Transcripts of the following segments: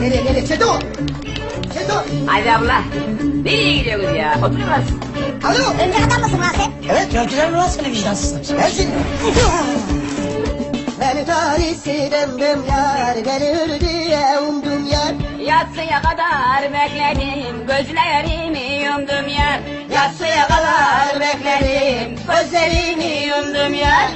Nereye Çeto? Çeto! Haydi abla. Nereye gidiyoruz ya? Oturuyoruz. Alo! Örümcek adam mısın lan sen? Evet, gördüler mi lan seni vicdansızlar? Sensin. Beni talihsiz döndüm yar, beni ölü diye umdum yar. Yatsıya kadar bekledim, gözlerimi yumdum yar. Yatsıya kadar bekledim, gözlerimi yumdum yar.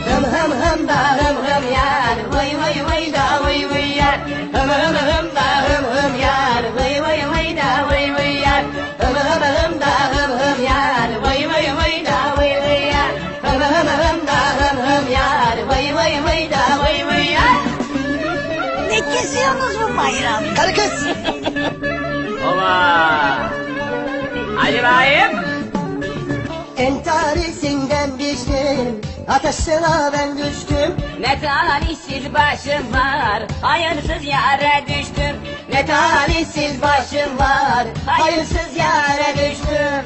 Hım hım hım da hım hım Yar, vay vay vay da vay vay yar. Hım hım hım da hım hım yar, vay vay vay da vay vay yar. Hım hım hım da hım hım yar, vay vay vay da vay vay yar. Hım hım hım da hım hım yar, vay vay vay da vay vay yar. Ne kesiyorsunuz bu bayram? Karı kız! Ola! Hadi bakayım. Entarisinden düştüm, ateşine ben düştüm. Ne talihsiz başım var, hayırsız yere düştüm. Ne talihsiz başım var, hayırsız yere düştüm.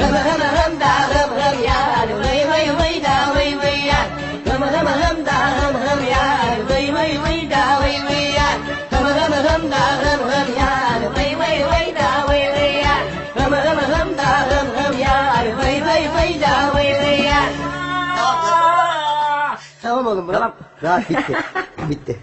Hım hım hım da hım hım yar, vay vay vay da vay vay yar. Hım hım hım da hım hım yar, vay vay vay da vay vay yar. Hım hım hım da hım hım yar, vay vay vay da vay vay yar. Hım hım hım da hım hım yar, vay vay vay da vay vay yar. Tamam oğlum, Tamam. Rahat bitti. Bitti.